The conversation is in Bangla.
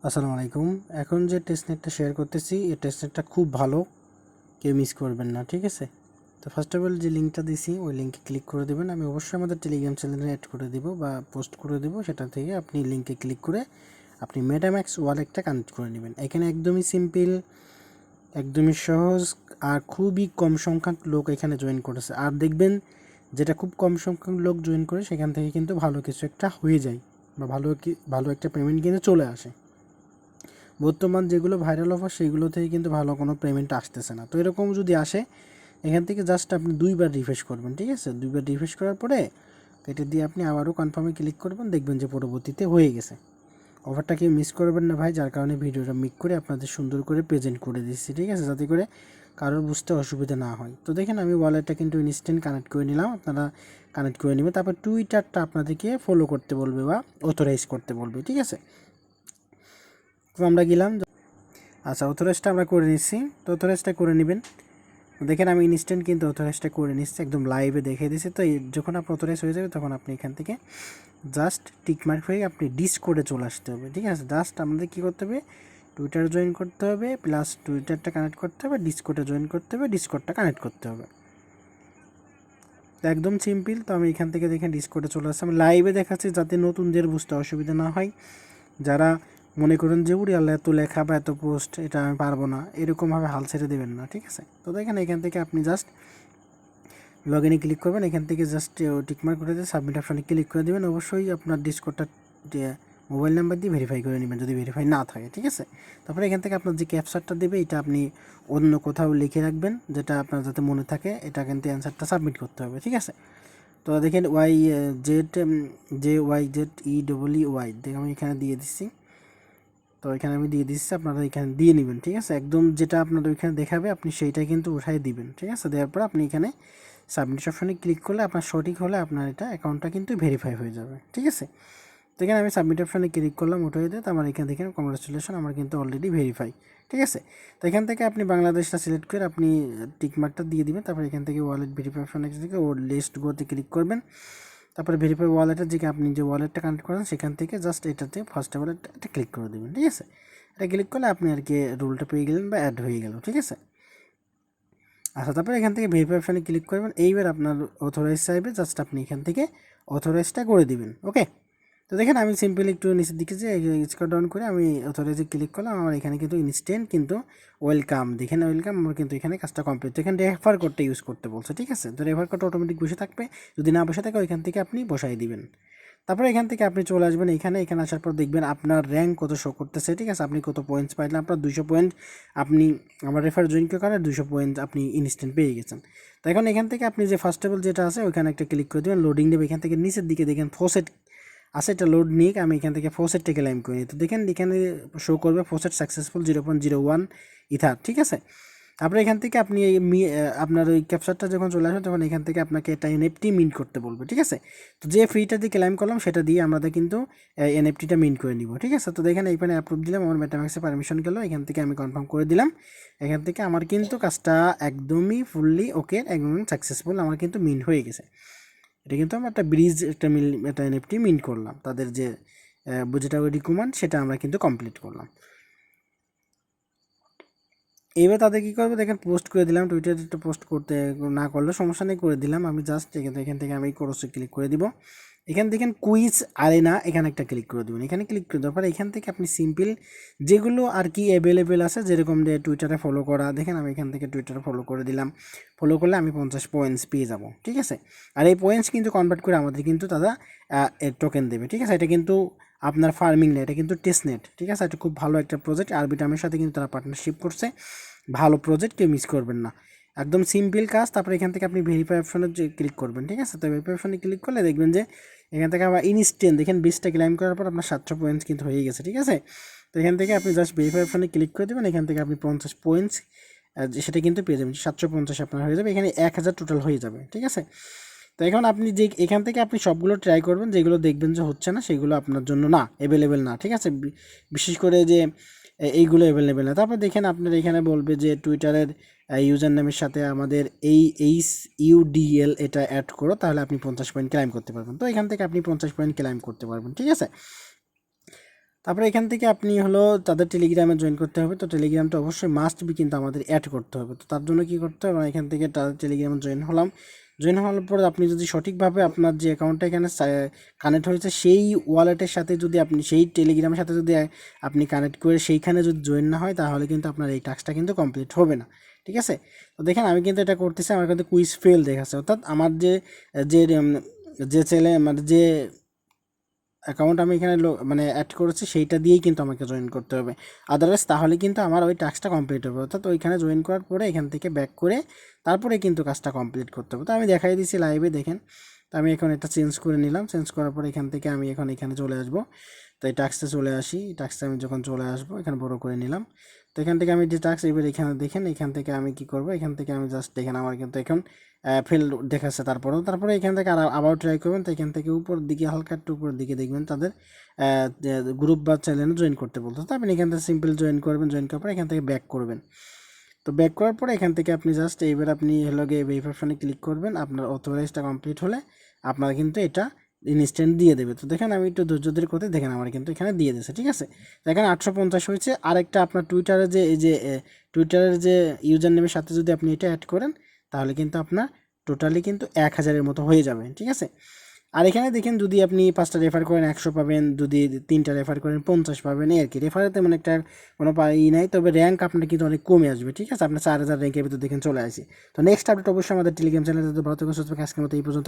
আসসালামু আলাইকুম। এখন যে টেস্টনেটটা শেয়ার করতেছি এই টেস্টনেটটা খুব ভালো, কেউ মিস করবেন না, ঠিক আছে? তো ফার্স্ট অফ অল যে লিঙ্কটা দিছি ওই লিঙ্কে ক্লিক করে দেবেন। আমি অবশ্যই আমাদের টেলিগ্রাম চ্যানেলে অ্যাড করে দিব বা পোস্ট করে দেবো, সেটা থেকে আপনি লিঙ্কে ক্লিক করে আপনি মেটাম্যাক্স ওয়ালেটটা কানেক্ট করে নেবেন। এখানে একদমই সিম্পল, একদমই সহজ, আর খুবই কম সংখ্যক লোক এখানে জয়েন করেছে। আর দেখবেন যেটা খুব কম সংখ্যক লোক জয়েন করে সেখান থেকে কিন্তু ভালো কিছু একটা হয়ে যায় বা ভালো একটা পেমেন্ট কিন্তু চলে আসে। বর্তমান যেগুলো ভাইরাল অফার সেগুলো থেকে কিন্তু ভালো কোনো পেমেন্ট আসতেছে না। তো এরকম যদি আসে এখান থেকে জাস্ট আপনি দুইবার রিফ্রেশ করবেন, ঠিক আছে? দুইবার রিফ্রেশ করার পরে এটা দিয়ে আপনি আবারও কনফার্মে ক্লিক করবেন, দেখবেন যে পরবর্তীতে হয়ে গেছে। অফারটা কেউ মিস করবেন না ভাই, যার কারণে ভিডিওটা মেক করে আপনাদের সুন্দর করে প্রেজেন্ট করে দিচ্ছি, ঠিক আছে? যাতে করে কারোর বুঝতে অসুবিধা না হয়। তো দেখেন আমি ওয়ালেটটা কিন্তু ইনস্ট্যান্ট কানেক্ট করে নিলাম, আপনারা কানেক্ট করে নেবেন। তারপর টুইটারটা আপনাদেরকে ফলো করতে বলবে বা অথরাইজ করতে বলবে, ঠিক আছে? তো আমরা গেলাম। আচ্ছা, অথরাইজটা আমরা করে নিচ্ছি। তো অথরাইজটা করে নেবেন। দেখেন আমি ইনস্ট্যান্ট কিন্তু অথরাইজটা করে নিচ্ছি, একদম লাইভে দেখিয়ে দিচ্ছি। তো যখন আপনার অথরাইজ হয়ে যাবে তখন আপনি এখান থেকে জাস্ট টিকমার্ক হয়ে আপনি ডিসকোডে চলে আসতে হবে, ঠিক আছে? জাস্ট আমাদের কী করতে হবে, টুইটার জয়েন করতে হবে, প্লাস টুইটারটা কানেক্ট করতে হবে, ডিসকোডে জয়েন করতে হবে, ডিসকোডটা কানেক্ট করতে হবে। তো একদম সিম্পল। তো আমি এখান থেকে দেখেন ডিসকোডে চলে আসছি, আমি লাইভে দেখাচ্ছি যাতে নতুনদের বুঝতে অসুবিধা না হয়। যারা মনে করেন যে উড়ি আল্লাহ এত লেখা বা এত পোস্ট এটা আমি পারবো না, এরকমভাবে হাল ছেড়ে দেবেন না, ঠিক আছে? তো দেখেন এখান থেকে আপনি জাস্ট লগ ইনে ক্লিক করবেন, এখান থেকে জাস্ট টিকমার্ক করে দিয়ে সাবমিট অপশানে ক্লিক করে দেবেন। অবশ্যই আপনার ডিসকোডটা মোবাইল নাম্বার দিয়ে ভেরিফাই করে নেবেন যদি ভেরিফাই না থাকে, ঠিক আছে? তারপরে এখান থেকে আপনার যে ক্যাপচারটা দেবে এটা আপনি অন্য কোথাও লিখে রাখবেন, যেটা আপনার যাতে মনে থাকে। এটা কিন্তু অ্যান্সারটা সাবমিট করতে হবে, ঠিক আছে? তো দেখেন JYZEWY দেখে আমি এখানে দিয়ে দিচ্ছি। তো এখানে আমি দিয়ে দিচ্ছি, আপনারা এখানে দিয়ে নেবেন, ঠিক আছে? একদম যেটা আপনাদের এখানে দেখাবে আপনি সেইটাই কিন্তু উঠাই দিবেন, ঠিক আছে? দেওয়ার পর আপনি এখানে সাবমিট অপশনে ক্লিক করলে আপনার সঠিক হলে আপনার এটা অ্যাকাউন্টটা কিন্তু ভেরিফাই হয়ে যাবে, ঠিক আছে? তো এখানে আমি সাবমিট অপশনে ক্লিক করলাম, উঠিয়ে দিয়ে। তো আমার এখান থেকে কংগ্রাচুলেশন, আমার কিন্তু অলরেডি ভেরিফাই, ঠিক আছে? তো এখান থেকে আপনি বাংলাদেশটা সিলেক্ট করে আপনি টিকমার্কটা দিয়ে দিবেন। তারপর এখান থেকে ওয়ালেট ভেরিফাই অপশনে থেকে ও লিস্ট গোতে ক্লিক করবেন। তারপরে ভেরিফাই ওয়ালেটের যে আপনি যে ওয়ালেটটা কানেক্ট করেন সেখান থেকে জাস্ট এটাতে ফার্স্ট ওয়ালেটটা এটা ক্লিক করে দেবেন, ঠিক আছে? এটা ক্লিক করলে আপনি আর কি রুলটা পেয়ে গেলেন বা অ্যাড হয়ে গেল, ঠিক আছে? আচ্ছা, তারপরে এখান থেকে ভেরিফাই অপশানে ক্লিক করবেন। এইবার আপনার অথরাইজ চাইবে, জাস্ট আপনি এখান থেকে অথরাইজটা করে দিবেন, ওকে? তো দেখেন আমি সিম্পলি একটু নিচের দিকে যে স্ক্রল ডাউন করে আমি অথরাইজে ক্লিক করলাম, আমার এখানে কিন্তু ইনস্ট্যান্ট কিন্তু ওয়েলকাম, দেখেন ওয়েলকাম, আমার কিন্তু এখানে কাজটা কমপ্লিট। তো এখানে রেফার কোডটা ইউজ করতে বলছে, ঠিক আছে? তো রেফার কোড অটোমেটিক বসে থাকবে, যদি না বসে থাকে ওইখান থেকে আপনি বসাই দিবেন। তারপরে এখান থেকে আপনি চলে আসবেন এখানে আসার পর দেখবেন আপনার র্যাঙ্ক কত শো করতেছে, ঠিক আছে? আপনি কত পয়েন্টস পাইলেন, আপনার 200 পয়েন্ট আপনি আমার রেফার জয়েনকে কারণে 200 পয়েন্ট আপনি ইনস্ট্যান্ট পেয়ে গেছেন। তো এখন এখান থেকে আপনি যে ফার্স্ট টেবল যেটা আছে ওইখানে একটা ক্লিক করে দেবেন, লোডিং দেবে। এখান থেকে নিচের দিকে দেখেন ফোসেট আছে, এটা লোড নিয়ে আমি এখান থেকে ফোসেটটা ক্লেম করি। তো দেখেন এখানে শো করবে ফোসেট সাকসেসফুল 0.01 ইথার, ঠিক আছে? তারপরে এখান থেকে আপনি আপনার ওই ক্যাপচারটা যখন চলে আসবে তখন এখান থেকে আপনাকে একটা এনএফটি মিন্ট করতে বলবে, ঠিক আছে? তো যে ফ্রিটা দিয়ে ক্লেম করলাম সেটা দিয়ে আমাদের কিন্তু এনএফটিটা মিন্ট করে নিব, ঠিক আছে? তো দেখেন এইখানে অ্যাপ্রুভ দিলাম, আমার মেটাম্যাক্সে পারমিশন গেল, এখান থেকে আমি কনফার্ম করে দিলাম। এখান থেকে আমার কিন্তু কাজটা একদমই ফুললি ওকে, একদম সাকসেসফুল, আমার কিন্তু মিন্ট হয়ে গেছে। এটা কিন্তু আমরা একটা ব্রিজ একটা এনএফটি মিন্ট করলাম, তাদের যে যেটা রিকমেন্ড সেটা আমরা কিন্তু কমপ্লিট করলাম। এবার তাদের কী করবে দেখেন, পোস্ট করে দিলাম। টুইটারে একটা পোস্ট করতে না করলে সমস্যা নেই, করে দিলাম আমি। জাস্ট এখান থেকে আমি কোর্সে ক্লিক করে দিব। এখান থেকে কুইজ আরেনা এখানে একটা ক্লিক করে দেবেন। এখানে ক্লিক করে দেওয়ার পরে এখান থেকে আপনি সিম্পল যেগুলো আর কি অ্যাভেলেবেল আছে, যেরকম যে টুইটারে ফলো করা, দেখেন আমি এখান থেকে টুইটারে ফলো করে দিলাম। ফলো করলে আমি 50 পয়েন্টস পেয়ে যাব, ঠিক আছে? আর এই পয়েন্টস কিন্তু কনভার্ট করে আমাদের কিন্তু তারা টোকেন দেবে, ঠিক আছে? এটা কিন্তু আপনার ফার্মিং নেট, এটা কিন্তু টেস্টনেট, ঠিক আছে? এটা খুব ভালো একটা প্রজেক্ট, আরবিটামের সাথে কিন্তু তারা পার্টনারশিপ করছে। ভালো প্রজেক্ট, কেউ মিস করবেন না, একদম সিম্পল কাজ। তারপরে এখান থেকে আপনি ভেরিফাই অপশনে যে ক্লিক করবেন, ঠিক আছে? তো ভেরিফাই অপশনে ক্লিক করলে দেখবেন যে এখান থেকে আবার ইনস্ট্যান্ট দেখেন 20টা ক্লাইম করার পর আপনার 700 পয়েন্টস কিন্তু হয়ে গেছে, ঠিক আছে? তো এখান থেকে আপনি জাস্ট ভেরিফাই অপশনে ক্লিক করে দেবেন, এখান থেকে আপনি 50 পয়েন্টস সেটা কিন্তু পেয়ে যাবেন। 750 আপনার হয়ে যাবে, এখানে 1000 টোটাল হয়ে যাবে, ঠিক আছে? তো এখন আপনি যে এখান থেকে আপনি সবগুলো ট্রাই করবেন, যেগুলো দেখবেন যে হচ্ছে না সেগুলো আপনার জন্য না, অ্যাভেলেবেল না, ঠিক আছে? বিশেষ করে যে এইগুলো অ্যাভেলেবেল না। তারপর দেখেন আপনার এখানে বলবে যে টুইটারের ইউজার নেমের সাথে আমাদের UDL এটা অ্যাড করো, তাহলে আপনি 50 পয়েন্ট ক্লাইম করতে পারবেন। তো এখান থেকে আপনি 50 পয়েন্ট ক্লাইম করতে পারবেন, ঠিক আছে? তারপরে এখান থেকে আপনি হলো তাদের টেলিগ্রামে জয়েন করতে হবে। তো টেলিগ্রামটা অবশ্যই মাস্ট বি কিন্তু আমাদের অ্যাড করতে হবে। তো তার জন্য কী করতে হবে, এখান থেকে তাদের টেলিগ্রামে জয়েন হলাম। জয়েন হওয়ার পর আপনি যদি সঠিকভাবে আপনার যে অ্যাকাউন্টটা এখানে কানেক্ট হয়েছে সেই ওয়ালেটের সাথে যদি আপনি সেই টেলিগ্রামের সাথে যদি আপনি কানেক্ট করে সেইখানে যদি জয়েন না হয় তাহলে কিন্তু আপনার এই টাস্কটা কিন্তু কমপ্লিট হবে না, ঠিক আছে। তো দেখেন আমি কিন্তু এটা করতেছি, আমার কিন্তু কুইজ ফেল দেখাচ্ছে, অর্থাৎ আমার যে যে যে ছেলে মানে যে অ্যাকাউন্ট আমি এখানে মানে অ্যাড করেছি সেইটা দিয়েই কিন্তু আমাকে জয়েন করতে হবে, আদারওয়াইজ তাহলে কিন্তু আমার ওই টাস্কটা কমপ্লিট হবে। অর্থাৎ ওইখানে জয়েন করার পরে এখান থেকে ব্যাক করে তারপরে কিন্তু কাজটা কমপ্লিট করতে হবে। তো আমি দেখাই দিচ্ছি লাইভে, দেখেন। তো আমি এখন এটা চেঞ্জ করে নিলাম, চেঞ্জ করার পর এখান থেকে আমি এখন এখানে চলে আসবো। তো এই টাস্কটা চলে আসি, টাস্কটা আমি যখন চলে আসবো এখানে বড় করে নিলাম। তো এখান থেকে আমি যে টাস্ক এবার এখানে দেখেন, এখান থেকে আমি কি করব, এখান থেকে আমি জাস্ট দেখেন আমার কিন্তু এখন ফেল দেখাচ্ছে। তারপরে এখান থেকে আবার ট্রাই করবেন। তো এখান থেকে উপর দিকে হালকা একটু উপরের দিকে দেখবেন তাদের গ্রুপ বা চ্যানেলে জয়েন করতে বলতে। তো আপনি এখান থেকে সিম্পল জয়েন করবেন, জয়েন করার পর এখান থেকে ব্যাক করবেন। তো ব্যাক করার পরে এখান থেকে আপনি জাস্ট এইবার আপনি হলো গিয়ে ভেরিফাইশনে ক্লিক করবেন। আপনার অথরাইজটা কমপ্লিট হলে আপনার কিন্তু এটা ইনস্ট্যান্ট দিয়ে দেবে। তো দেখেন আমি একটু ধৈর্য ধরে করতে, দেখেন আমার কিন্তু এখানে দিয়ে দিয়েছে, ঠিক আছে। দেখেন 850 হয়েছে। আরেকটা আপনার টুইটারের যে এই যে টুইটারের যে ইউজার নেমের সাথে যদি আপনি এটা অ্যাড করেন তাহলে কিন্তু আপনার টোটালি কিন্তু 1000-এর মতো হয়ে যাবে, ঠিক আছে। আর এখানে দেখেন যদি আপনি 5টা রেফার করেন 100 পাবেন, যদি 3টা রেফার করেন 50 পাবেন, এই আর কি। রেফারে তেমন একটা কোনো নাই, তবে র্যাঙ্ক আপনার কিন্তু অনেক কমে আসবে, ঠিক আছে। আপনার 4000 র্যাঙ্কের ভিতর দেখেন চলে আসি। তো নেক্সট আপডেট অবশ্যই আমাদের টেলিগ্রাম চ্যানেলে ভালো থাকুন, সুস্থ থাকুন। আজকের মতো এই পর্যন্ত।